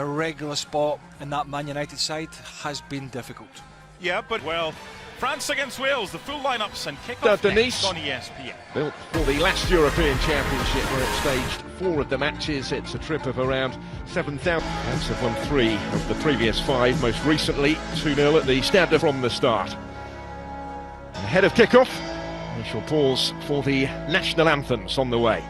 a regular spot in that Man United side has been difficult. Yeah, but well, France against Wales, the full lineups and kick-off next on ESPN. Built for the last European Championship where it staged 4 of the matches. It's a trip of around 7,000. France have won 3 of the previous 5, most recently 2-0 at the Stade from the start. And ahead of kick-off, we shall pause for the national anthems on the way.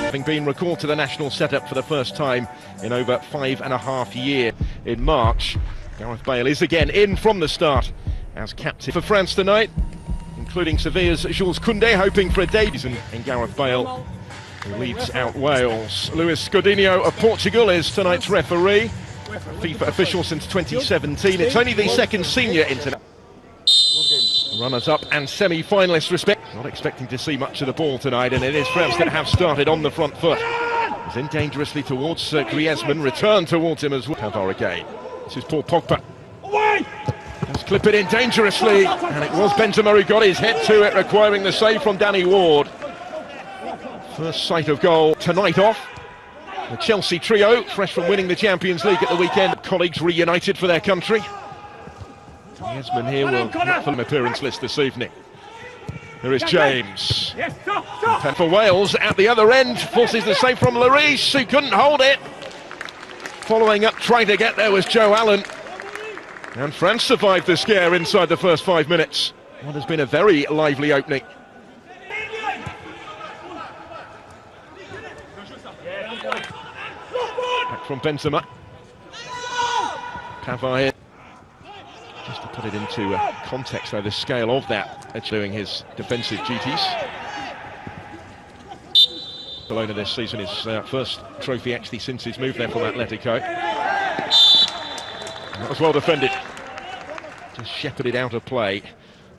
Having been recalled to the national setup for the first time in over 5.5 years in March, Gareth Bale is again in from the start as captain for France tonight, including Sevilla's Jules Koundé hoping for a debut, and Gareth Bale, who leads out Wales. Luis Godinho of Portugal is tonight's referee, FIFA official since 2017. It's only the second senior international. Runners-up and semi-finalists respect. Not expecting to see much of the ball tonight, and it is France that have started on the front foot. He's in dangerously towards Griezmann, return towards him as well. Pavard again. This is Paul Pogba. Let's clip it in dangerously, and it was Benzema who got his head to it, requiring the save from Danny Ward. First sight of goal tonight off. The Chelsea trio, fresh from winning the Champions League at the weekend. Colleagues reunited for their country. Griezmann here will not fill an appearance list this evening. Here is James. And for Wales at the other end, forces the save from Lloris, who couldn't hold it. Following up, trying to get there was Joe Allen. And France survived the scare inside the first 5 minutes. What has been a very lively opening. Back from Benzema. Pavard here. Just to put it into context, though, the scale of that, doing his defensive duties. Barcelona this season, his first trophy actually since his move there from Atletico. And that was well defended. Just shepherded out of play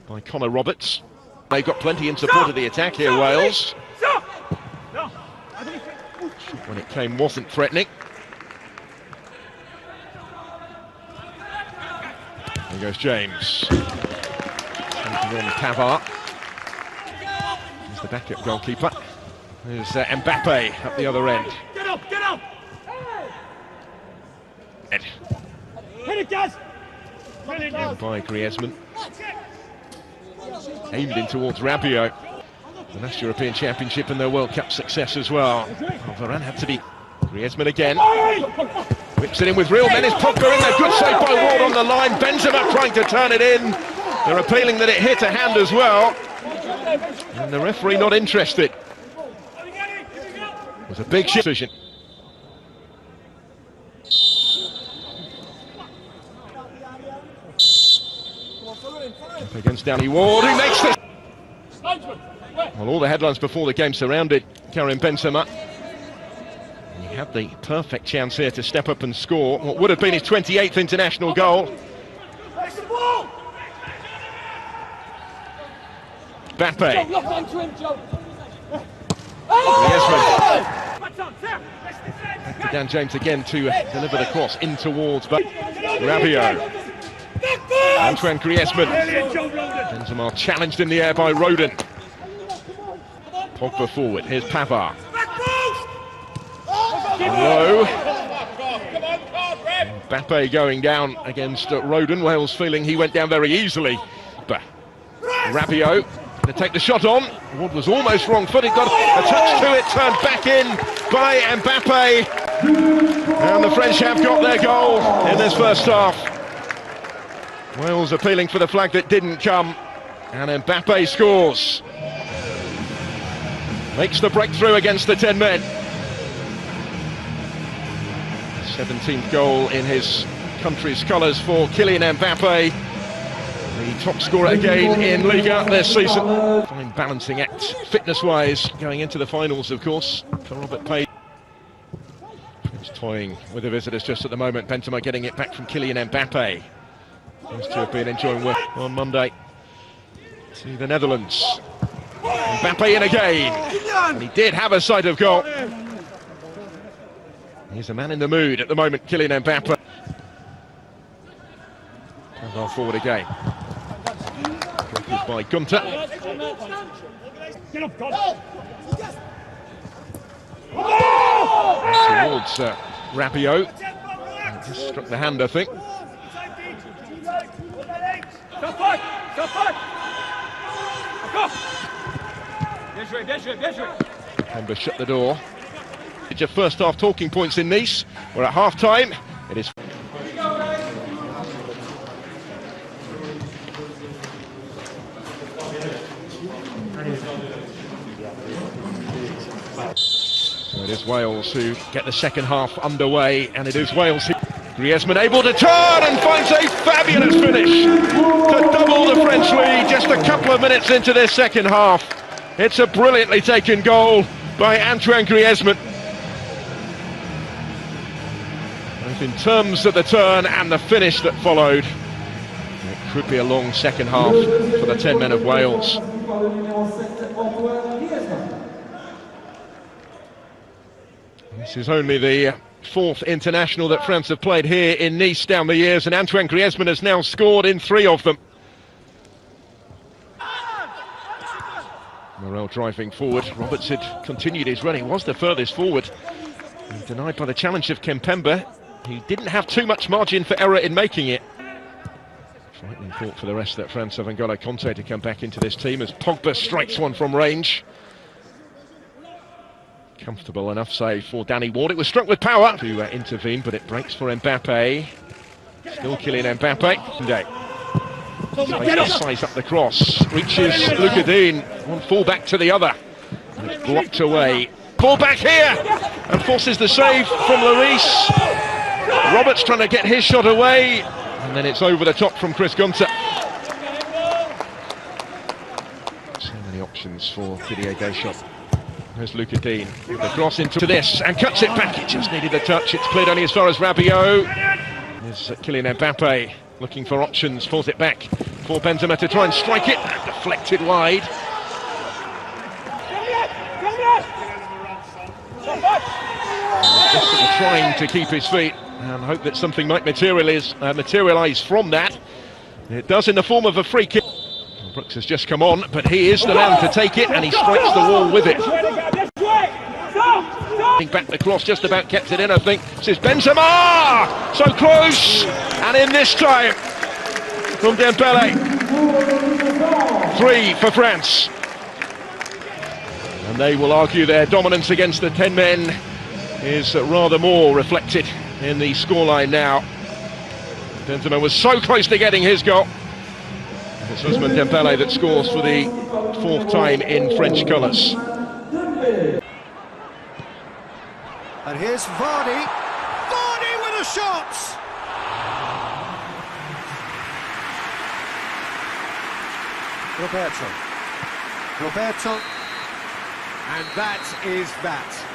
by Connor Roberts. They've got plenty in support of the attack here, Wales. When it came, wasn't threatening. There goes James. Taking on Pavard. He's the backup goalkeeper. There's Mbappe up the other end. Get up! Get up! Hit it, guys! And by Griezmann. Aimed in towards Rabiot. The last European Championship and their World Cup success as well. Varane had to be. Griezmann again. Whips it in with real menace. Pogba in there. Good save by Ward on the line. Benzema trying to turn it in. They're appealing that it hit a hand as well. And the referee not interested. It was a big decision. Up against Danny Ward, who makes this. Well, all the headlines before the game surrounded Karim Benzema. And he had the perfect chance here to step up and score what would have been his 28th international goal. Mbappe. Back to Dan James again to deliver the cross in towards Rabiot. Antoine Griezmann. Benzema challenged in the air by Rodon. Pogba forward, here's Pavard. Low. Mbappe going down against Rodon. Wales feeling he went down very easily. But Rabiot to take the shot on. Ward was almost wrong-footed, got a touch to it, turned back in by Mbappe. And the French have got their goal in this first half. Wales appealing for the flag that didn't come. And Mbappe scores. Makes the breakthrough against the 10 men. 17th goal in his country's colours for Kylian Mbappe. The top scorer again in Liga this season. Fine balancing act, fitness-wise, going into the finals, of course, for Robert Page. He's toying with the visitors just at the moment. Benzema getting it back from Kylian Mbappe. Seems to have been enjoying work on Monday to the Netherlands. Mbappe in again, and he did have a sight of goal. He's a man in the mood at the moment, Kylian Mbappe. Pavard forward again. Good Is by Gunter. Get up, God. Towards Rabiot. Just struck the hand, I think. Stop back! Stop back! Kemba shut the door. It's your first half talking points in Nice. We're at half time. It is. So it is Wales who get the second half underway, and it is Wales who. Griezmann able to turn and finds a fabulous finish to double the French lead just a couple of minutes into this second half. It's a brilliantly taken goal by Antoine Griezmann. Both in terms of the turn and the finish that followed. It could be a long second half for the 10 men of Wales. This is only the fourth international that France have played here in Nice down the years, and Antoine Griezmann has now scored in 3 of them. Morel driving forward. Roberts had continued his run. He was the furthest forward. Denied by the challenge of Kimpembe. He didn't have too much margin for error in making it. Frightening thought for the rest that France have N'Golo Kanté to come back into this team as Pogba strikes one from range. Comfortable enough save for Danny Ward. It was struck with power to intervene, but it breaks for Mbappe. Still Kylian Mbappe. Size up the cross. Reaches Lucas Digne. One full back to the other. And it's blocked away. Ball back here and forces the save from Lloris. Roberts trying to get his shot away, and then it's over the top from Chris Gunter. So many options for Didier Deschamps. There's Lucas Digne with the cross into this and cuts it back. It just needed a touch. It's cleared only as far as Rabiot. There's Kylian Mbappe looking for options, pulls it back for Benzema to try and strike it. And deflected wide. Just trying to keep his feet and hope that something might materialise from that. It does in the form of a free kick. Brooks has just come on, but he is the man to take it, and he strikes the wall with it. Back the cross, just about kept it in, I think. This is Benzema! So close! And in this time, from Dembele. 3 for France. And they will argue their dominance against the 10 men is rather more reflected in the scoreline now. Benzema was so close to getting his goal. It's Ousmane Dembele that scores for the 4th time in French colours. And here's Vardy. Vardy with a shot! Roberto. And that is that.